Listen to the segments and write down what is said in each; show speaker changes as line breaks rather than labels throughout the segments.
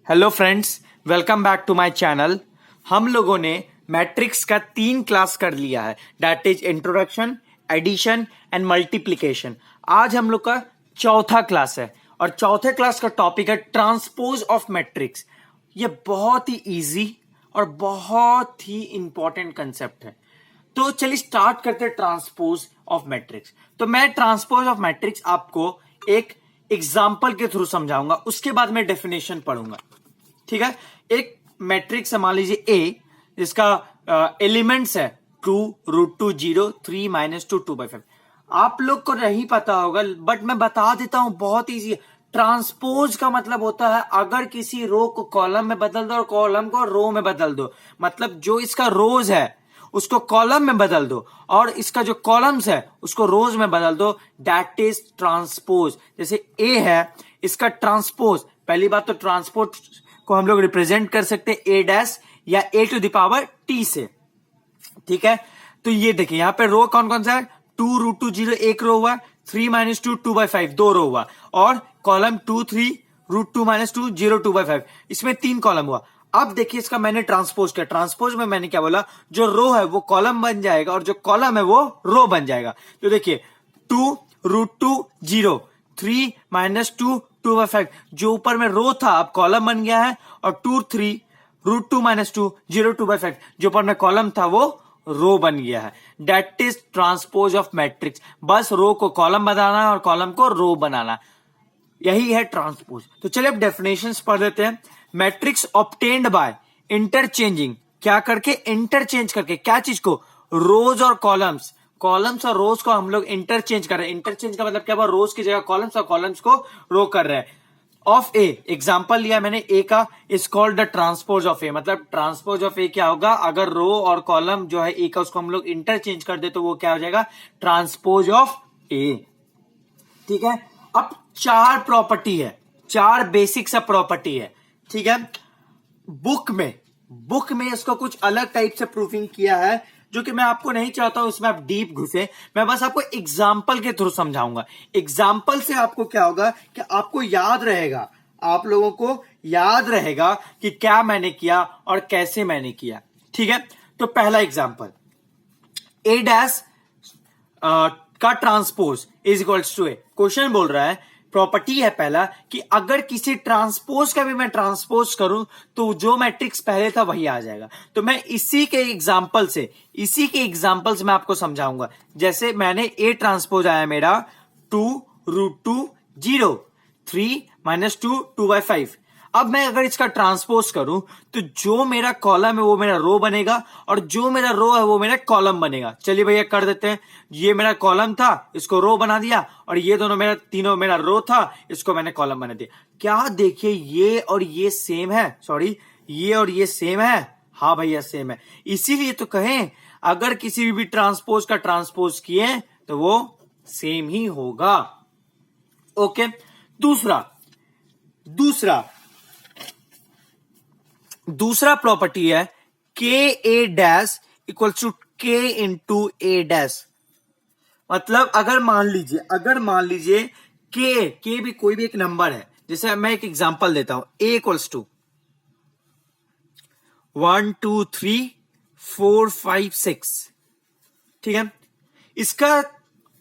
Hello friends, welcome back to my channel. हम लोगों ने मैट्रिक्स का 3 क्लास कर लिया है, that is introduction, addition and multiplication. आज हम लोग का चौथा क्लास है और चौथे क्लास का टॉपिक है ट्रांसपोज ऑफ मैट्रिक्स। ये बहुत ही इजी और बहुत ही इंपॉर्टेंट कंसेप्ट है। तो चलिए स्टार्ट करते हैं ट्रांसपोज ऑफ मैट्रिक्स। तो मैं ट्रांसपोज ऑफ मैट्रिक्स आपको एक एग्जाम्पल के थ्रू समझाऊंगा, उसके बाद मैं डेफिनेशन पढ़ूंगा। ठीक है। एक मैट्रिक्स है, मान लीजिए ए, जिसका एलिमेंट्स है 2√2 0 3 -2 2/5। आप लोग को नहीं पता होगा बट मैं बता देता हूं, बहुत इजी है। ट्रांसपोज का मतलब होता है अगर किसी रो को कॉलम में बदल दो और कॉलम को रो में बदल दो, मतलब जो इसका रोज है उसको कॉलम में बदल दो और इसका जो कॉलम्स है उसको रोज में बदल दो, दैट इज ट्रांसपोज। जैसे ए है, इसका ट्रांसपोज, पहली बात तो ट्रांसपोज को हम लोग रिप्रेजेंट कर सकते हैं ए डैश या ए टू द पावर टी से। ठीक है। तो ये देखिए यहां पे रो कौन कौन सा है, 2√2 0 एक रो हुआ, 3 -2 2/5 दो रो हुआ, और कॉलम 2 3√2 -2 0 2/5, इसमें 3 कॉलम हुआ। अब देखिए इसका मैंने ट्रांसपोज किया। ट्रांसपोज में मैंने क्या बोला, जो रो है वो कॉलम बन जाएगा और जो कॉलम है वो रो बन जाएगा। तो देखिए 2√2 0 3 -2 2/5, जो ऊपर में रो था अब कॉलम बन गया है, और 2 3√2 -2 0 2/5, जो ऊपर में कॉलम था वो रो बन गया है। That is transpose of matrix. बस रो को कॉलम बनाना है और कॉलम को रो बनाना, यही है ट्रांसपोज। तो चलिए अब डेफिनेशंस पढ़ देते हैं। मैट्रिक्स ऑब्टेन्ड बाय इंटरचेंजिंग, क्या करके, इंटरचेंज करके, क्या चीज को, रोज और कॉलम्स। कॉलम्स और रोज को हम लोग इंटरचेंज कर रहे हैं। इंटरचेंज का मतलब क्या हुआ, रोज की जगह कॉलम्स और कॉलम्स को रो कर रहे हैं। ऑफ ए, एग्जांपल लिया मैंने ए का, is called the transpose of A. मतलब ट्रांसपोज ऑफ ए क्या होगा, अगर रो और कॉलम जो है ए का उसको हम लोग इंटरचेंज कर दे तो वो क्या हो जाएगा, ट्रांसपोज ऑफ ए। ठीक है। अब 4 प्रॉपर्टी है, 4 बेसिक सा प्रॉपर्टी है। ठीक है। बुक में इसको कुछ अलग टाइप से प्रूफिंग किया है, जो कि मैं आपको नहीं चाहता हूं इसमें आप डीप घुसे। मैं बस आपको एग्जाम्पल के थ्रू समझाऊंगा। एग्जाम्पल से आपको क्या होगा कि आपको याद रहेगा, आप लोगों को याद रहेगा कि क्या मैंने किया और कैसे मैंने किया। ठीक है। तो पहला एग्जाम्पल, ए डैश का transpose is equals to A. Question बोल रहा है, प्रॉपर्टी है पहला, कि अगर किसी ट्रांसपोज का भी मैं ट्रांसपोज करूं तो जो मैट्रिक्स पहले था वही आ जाएगा। तो मैं इसी के एग्जांपल से मैं आपको समझाऊंगा। जैसे मैंने ए ट्रांसपोज आया मेरा 2√2 0 3 -2 2/5। अब मैं अगर इसका ट्रांसपोज करूं तो जो मेरा कॉलम है वो मेरा रो बनेगा और जो मेरा रो है वो मेरा कॉलम बनेगा। चलिए भैया कर देते हैं। ये मेरा कॉलम था, इसको रो बना दिया, और ये दोनों मेरा तीनों मेरा रो था, इसको मैंने कॉलम बना दिया। क्या देखिए ये और ये सेम है, सॉरी ये और ये सेम है। हाँ भैया सेम है, इसीलिए तो कहें अगर किसी भी ट्रांसपोज का ट्रांसपोज किए तो वो सेम ही होगा। ओके। दूसरा प्रॉपर्टी है के ए डैश इक्वल्स टू के इंटू ए डैश। मतलब अगर मान लीजिए के भी कोई भी एक नंबर है, जैसे मैं एक एग्जांपल देता हूं, ए इक्वल्स टू 1 2 3 4 5 6। ठीक है। इसका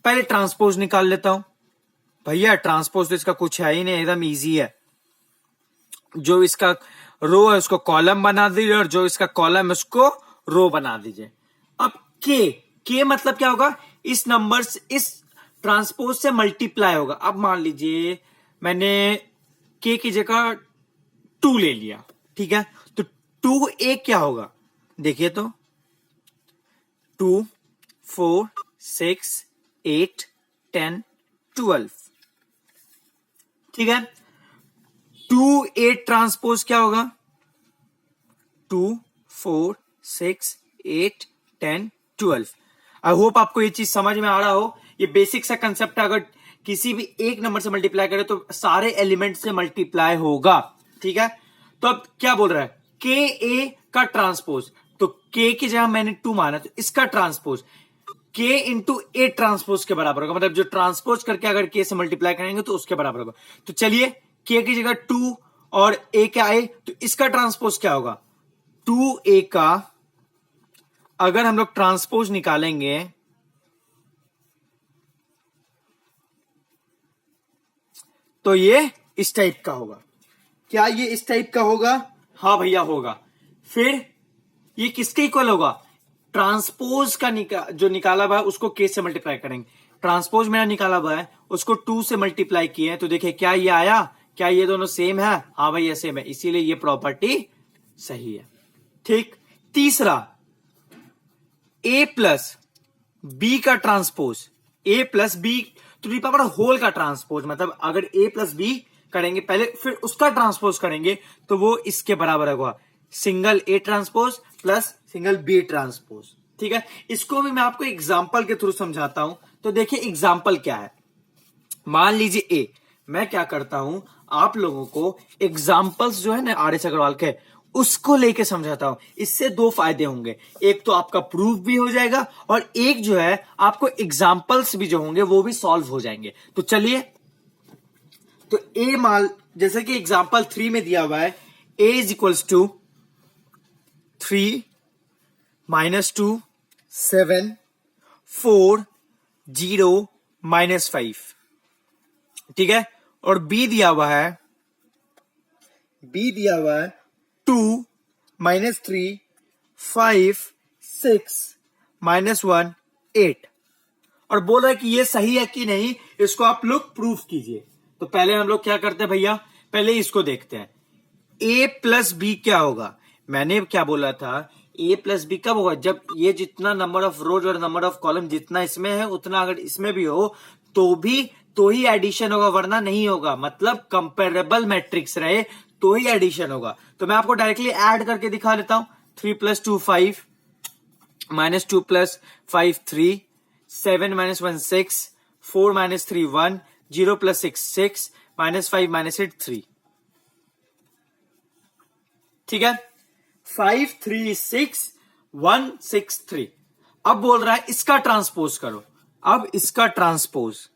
पहले ट्रांसपोज निकाल लेता हूं। भैया ट्रांसपोज तो इसका कुछ है ही नहीं, एकदम इजी है। जो इसका रो है उसको कॉलम बना दीजिए और जो इसका कॉलम है उसको रो बना दीजिए। अब के मतलब क्या होगा, इस नंबर से, इस ट्रांसपोज से मल्टीप्लाई होगा। अब मान लीजिए मैंने के की जगह 2 ले लिया। ठीक है। तो 2a क्या होगा, देखिए तो 2 4 6 8 10 12। ठीक है। 2a ट्रांसपोज क्या होगा, 2 4 6 8 10 12। आई होप आपको ये चीज समझ में आ रहा हो। ये बेसिक सा कंसेप्ट है, अगर किसी भी एक नंबर से मल्टीप्लाई करे तो सारे एलिमेंट से मल्टीप्लाई होगा। ठीक है। तो अब क्या बोल रहा है, के ए का ट्रांसपोज, तो के की जगह मैंने 2 माना, तो इसका ट्रांसपोज के इंटू ए ट्रांसपोज के बराबर होगा। मतलब जो ट्रांसपोज करके अगर के से मल्टीप्लाई करेंगे तो उसके बराबर होगा। तो चलिए के की जगह 2 और ए क्या ए, तो इसका ट्रांसपोज क्या होगा 2a का अगर हम लोग ट्रांसपोज निकालेंगे तो ये इस टाइप का होगा। क्या ये इस टाइप का होगा? हाँ भैया होगा। फिर ये किसके इक्वल होगा? ट्रांसपोज का जो निकाला हुआ है उसको के से मल्टीप्लाई करेंगे। ट्रांसपोज मेरा निकाला हुआ है उसको 2 से मल्टीप्लाई किए तो देखिए क्या ये आया, क्या ये दोनों सेम है? हाँ भैया सेम है, इसीलिए ये प्रॉपर्टी सही है। ठीक। तीसरा a प्लस बी का transpose, a plus B to the power whole का ट्रांसपोज, मतलब अगर a प्लस बी करेंगे पहले फिर उसका ट्रांसपोज करेंगे तो वो इसके बराबर होगा single a transpose plus single b transpose. ठीक है, इसको भी मैं आपको एग्जांपल के थ्रू समझाता हूं। तो देखिए एग्जांपल क्या है, मान लीजिए a, मैं क्या करता हूं आप लोगों को एग्जांपल्स जो है ना आर.एस. अग्रवाल के उसको लेके समझाता हूं। इससे दो फायदे होंगे, एक तो आपका प्रूफ भी हो जाएगा और एक जो है आपको एग्जांपल्स भी जो होंगे वो भी सॉल्व हो जाएंगे। तो चलिए, तो ए मान जैसे कि एग्जांपल 3 में दिया हुआ है a इज इक्वल्स टू 3 -2 7 4 0 -5। ठीक है, और b दिया हुआ है 2 -3 5 6 -1 8 और बोल रहा है कि ये सही है कि नहीं, इसको आप लोग प्रूफ कीजिए। तो पहले हम लोग क्या करते हैं भैया, पहले इसको देखते हैं। a प्लस बी क्या होगा? मैंने क्या बोला था, a प्लस बी कब होगा? जब ये जितना नंबर ऑफ रोज और नंबर ऑफ कॉलम जितना इसमें है उतना अगर इसमें भी हो तो ही एडिशन होगा, वरना नहीं होगा। मतलब कंपेरेबल मैट्रिक्स रहे तो ही एडिशन होगा। तो मैं आपको डायरेक्टली ऐड करके दिखा देता हूं। 3 + 2 5 -2 + 5 3 7 - 1 6 4 - 3 1 0 + 6 6 -5 - 8 3। ठीक है, 5 3 6 1 6 3। अब बोल रहा है इसका ट्रांसपोज करो। अब इसका ट्रांसपोज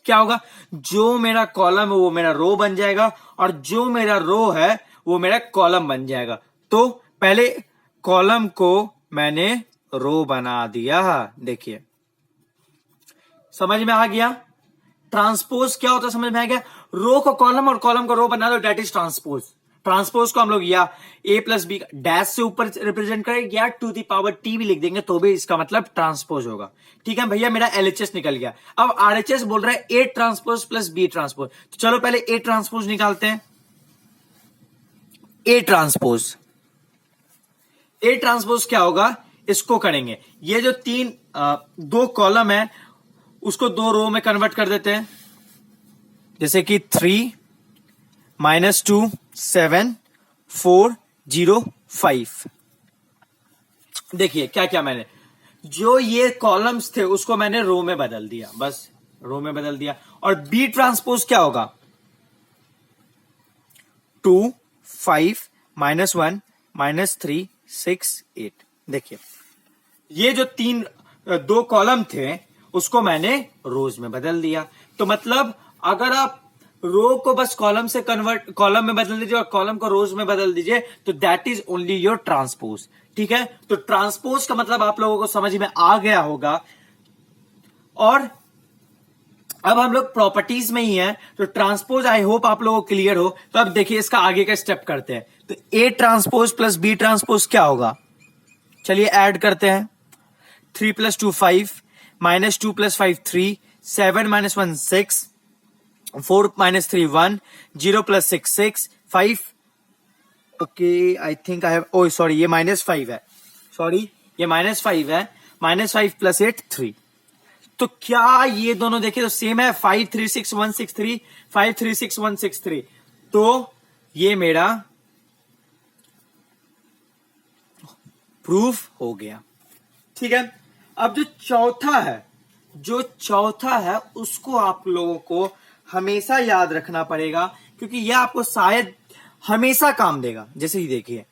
क्या होगा? जो मेरा कॉलम है वो मेरा रो बन जाएगा और जो मेरा रो है वो मेरा कॉलम बन जाएगा। तो पहले कॉलम को मैंने रो बना दिया। देखिए समझ में आ गया? ट्रांसपोज क्या होता है समझ में आ गया? रो को कॉलम और कॉलम को रो बना दो, डेट इज ट्रांसपोज। ट्रांसपोज को हम लोग या a प्लस बी डैश से ऊपर रिप्रेजेंट करेंगे या टू दी पावर t भी लिख देंगे तो भी इसका मतलब ट्रांसपोज होगा। ठीक है भैया, मेरा LHS निकल गया। अब RHS बोल रहा है a transpose plus b transpose. तो चलो पहले a ट्रांसपोज निकालते हैं। a ट्रांसपोज क्या होगा? इसको करेंगे, ये जो दो कॉलम है उसको दो रो में कन्वर्ट कर देते हैं। जैसे कि 3 -2 7 4 0 5। देखिए क्या क्या मैंने जो ये कॉलम्स थे उसको मैंने रो में बदल दिया, बस रो में बदल दिया। और बी ट्रांसपोज क्या होगा? 2 5 -1 -3 6 8। देखिए ये जो दो कॉलम थे उसको मैंने रोज में बदल दिया। तो मतलब अगर आप रो को बस कॉलम से कन्वर्ट कॉलम में बदल दीजिए और कॉलम को रोज में बदल दीजिए तो that is only your transpose. ठीक है, तो ट्रांसपोज का मतलब आप लोगों को समझ में आ गया होगा। और अब हम लोग प्रॉपर्टीज में ही हैं, तो ट्रांसपोज आई होप आप लोगों को क्लियर हो। तो अब देखिए इसका आगे का स्टेप करते हैं। तो A transpose plus B transpose क्या होगा? चलिए ऐड करते हैं। 3 + 2 5 -2 + 5 3 7 - 1 6 4 - 3 1 0 + 6 6 5। Okay I think I have, oh sorry ये -5 है, सॉरी ये -5 है। -5 + 8 3। तो क्या ये दोनों देखिए तो सेम है? 5 3 6 1 6 3 5 3 6 1 6 3। तो ये मेरा प्रूफ हो गया। ठीक है, अब जो चौथा है उसको आप लोगों को हमेशा याद रखना पड़ेगा क्योंकि यह आपको शायद हमेशा काम देगा। जैसे ही देखिए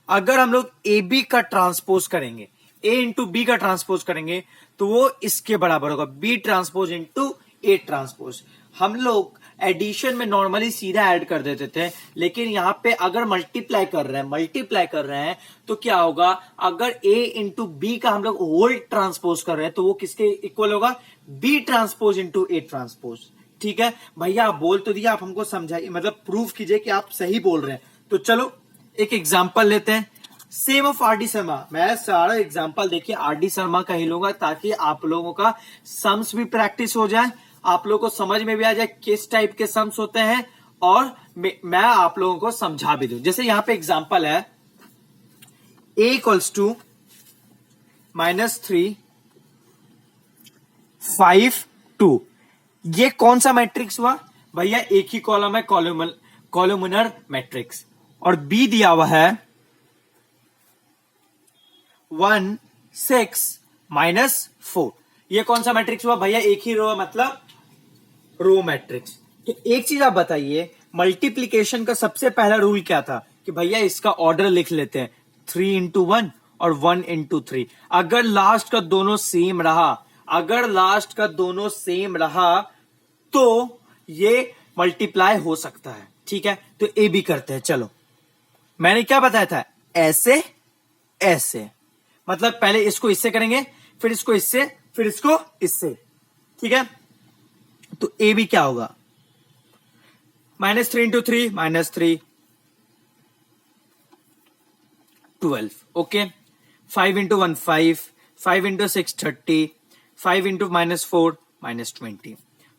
अगर हम लोग ए बी का ट्रांसपोज करेंगे, a इंटू बी का ट्रांसपोज करेंगे तो वो इसके बराबर होगा b transpose into A transpose. हम लोग एडिशन में नॉर्मली सीधा ऐड कर देते थे, लेकिन यहाँ पे अगर मल्टीप्लाई कर रहे हैं तो क्या होगा, अगर a इंटू बी का हम लोग होल ट्रांसपोज कर रहे हैं तो वो किसके इक्वल होगा, b transpose into a transpose. ठीक है भैया, आप बोल तो दिया, आप हमको समझाइए, मतलब प्रूफ कीजिए कि आप सही बोल रहे हैं। तो चलो एक एग्जाम्पल लेते हैं, same of R D Sharma. मैं सारा एग्जाम्पल देखिए आर डी शर्मा का ही लूंगा ताकि आप लोगों का सम्स भी प्रैक्टिस हो जाए, आप लोगों को समझ में भी आ जाए किस टाइप के सम्स होते हैं, और मैं आप लोगों को समझा भी दूं। जैसे यहां पे एग्जाम्पल है a इक्वल्स टू -3 5 2। ये कौन सा मैट्रिक्स हुआ भैया, एक ही कॉलम है, कॉलमनर मैट्रिक्स, और b दिया हुआ है 1 6 -4। ये कौन सा मैट्रिक्स हुआ भैया, एक ही रो, मतलब रो मैट्रिक्स। तो एक चीज आप बताइए, मल्टीप्लीकेशन का सबसे पहला रूल क्या था कि भैया इसका ऑर्डर लिख लेते हैं, 3 इंटू 1 और 1 इंटू 3। अगर लास्ट का दोनों सेम रहा तो ये मल्टीप्लाई हो सकता है। ठीक है, तो ए बी करते हैं। चलो, मैंने क्या बताया था, ऐसे ऐसे, मतलब पहले इसको इससे करेंगे, फिर इसको इससे, फिर इसको इससे। ठीक है, तो ए बी क्या होगा, -3 into 3 -3 12। Okay, 5 into 1 5, 5 into 6 30, 5 into -4 -20,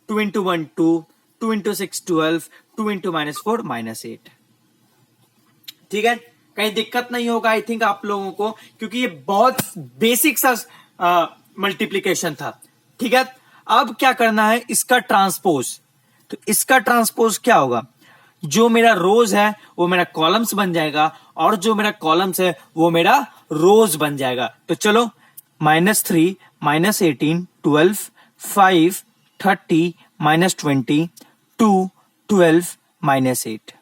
2 into 1 2, 2 into 6 12, 2 into -4 -8। ठीक है, कहीं दिक्कत नहीं होगा आई थिंक आप लोगों को, क्योंकि ये बहुत बेसिक सा मल्टीप्लीकेशन था। ठीक है, अब क्या करना है, इसका ट्रांसपोज। तो इसका ट्रांसपोज क्या होगा, जो मेरा रोज है वो मेरा कॉलम्स बन जाएगा, और जो मेरा कॉलम्स है वो मेरा रोज बन जाएगा। तो चलो, -3 -18 12 5 30 -20 2 12 -8।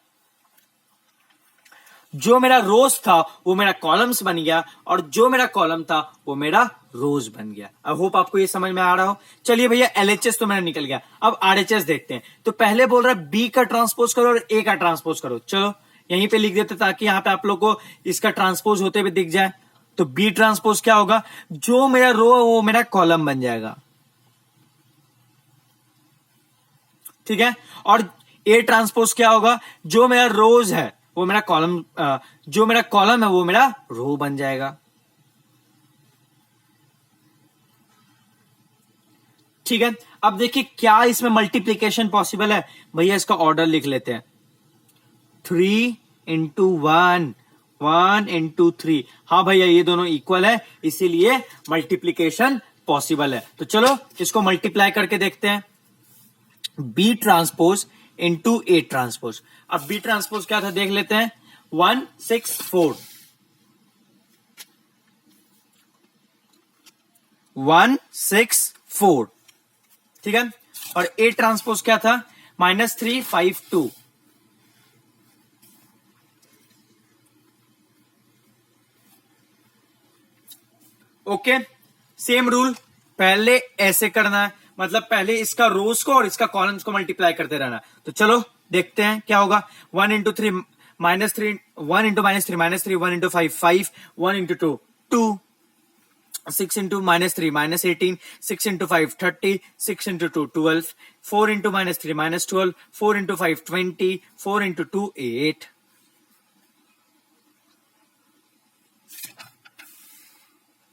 जो मेरा रोज था वो मेरा कॉलम्स बन गया, और जो मेरा कॉलम था वो मेरा रोज बन गया। आई होप आपको ये समझ में आ रहा हो। चलिए भैया, एलएचएस तो मेरा निकल गया, अब आरएचएस देखते हैं। तो पहले बोल रहा है बी का ट्रांसपोज करो और ए का ट्रांसपोज करो। चलो यहीं पे लिख देते ताकि यहां पे आप लोग को इसका ट्रांसपोज होते हुए दिख जाए। तो बी ट्रांसपोज क्या होगा, जो मेरा रो है वो मेरा कॉलम बन जाएगा। ठीक है, और ए ट्रांसपोज क्या होगा, जो मेरा रोज है वो मेरा कॉलम, जो मेरा कॉलम है वो मेरा रो बन जाएगा। ठीक है, अब देखिए क्या इसमें मल्टीप्लीकेशन पॉसिबल है भैया, इसका ऑर्डर लिख लेते हैं, 3 इंटू 1 1 इंटू 3। हाँ भैया, ये दोनों इक्वल है, इसीलिए मल्टीप्लीकेशन पॉसिबल है। तो चलो इसको मल्टीप्लाई करके देखते हैं, B transpose into A transpose. अब बी ट्रांसपोज क्या था देख लेते हैं, 1 6 4 1 6 4। ठीक है, और ए ट्रांसपोज क्या था, -3 5 2। ओके, सेम रूल, पहले ऐसे करना है, मतलब पहले इसका रोज को और इसका कॉलम्स को मल्टीप्लाई करते रहना। तो चलो देखते हैं क्या होगा, 1 into 3 -3, 1 into -3 -3, 1 into 5 5, 1 into 2 2, 6 into -3 -18, 6 into 5 30, 6 into 2 12, 4 into -3 -12, 4 into 5 20, 4 into 2 8।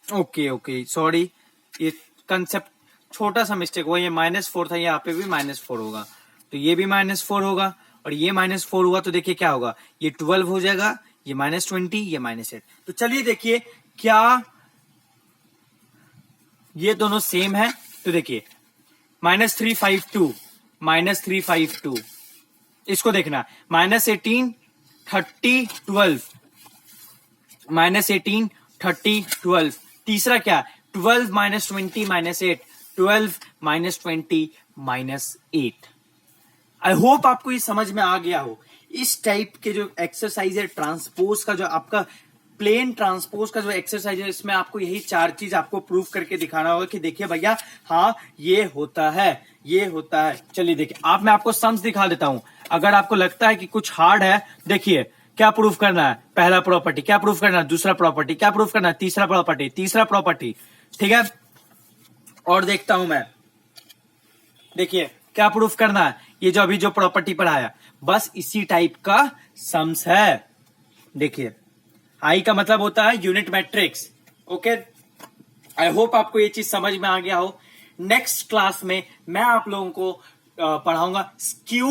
Okay sorry, ये कंसेप्ट छोटा सा मिस्टेक हुआ, ये -4 था, यहाँ पे भी -4 होगा, तो ये भी -4 होगा, और ये -4 हुआ तो देखिए क्या होगा, ये 12 हो जाएगा, ये -20, ये -8। तो चलिए देखिए क्या ये दोनों सेम है। तो देखिए -3 5 2 -3 5 2, इसको देखना, -18 30 12 -18 30 12। तीसरा क्या, 12 -20 -8, 12 -20 -8। आई होप आपको ये समझ में आ गया हो। इस टाइप के जो एक्सरसाइज है ट्रांसपोज का, जो आपका प्लेन ट्रांसपोज का जो एक्सरसाइज है इसमें आपको यही 4 चीज आपको प्रूव करके दिखाना होगा कि देखिए भैया हाँ ये होता है, ये होता है। चलिए देखिए मैं आपको सम्स दिखा देता हूं। अगर आपको लगता है कि कुछ हार्ड है, देखिए क्या प्रूफ करना है, पहला प्रॉपर्टी क्या प्रूफ करना है, दूसरा प्रॉपर्टी क्या प्रूफ करना है, तीसरा प्रॉपर्टी, तीसरा प्रॉपर्टी, ठीक है। और देखता हूं मैं, देखिए क्या प्रूफ करना है, ये जो अभी जो प्रॉपर्टी पढ़ाया, बस इसी टाइप का सम्स है। देखिए आई का मतलब होता है unit matrix. Okay, I hope आपको ये चीज समझ में आ गया हो। नेक्स्ट क्लास में मैं आप लोगों को पढ़ाऊंगा स्क्यू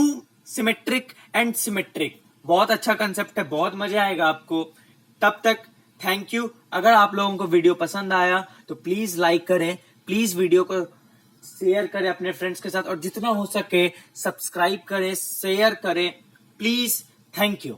सिमेट्रिक एंड सिमेट्रिक। बहुत अच्छा कंसेप्ट है, बहुत मजा आएगा आपको। तब तक थैंक यू। अगर आप लोगों को वीडियो पसंद आया तो प्लीज लाइक करें, प्लीज वीडियो को शेयर करें अपने फ्रेंड्स के साथ, और जितना हो सके सब्सक्राइब करें, शेयर करें प्लीज। Thank you.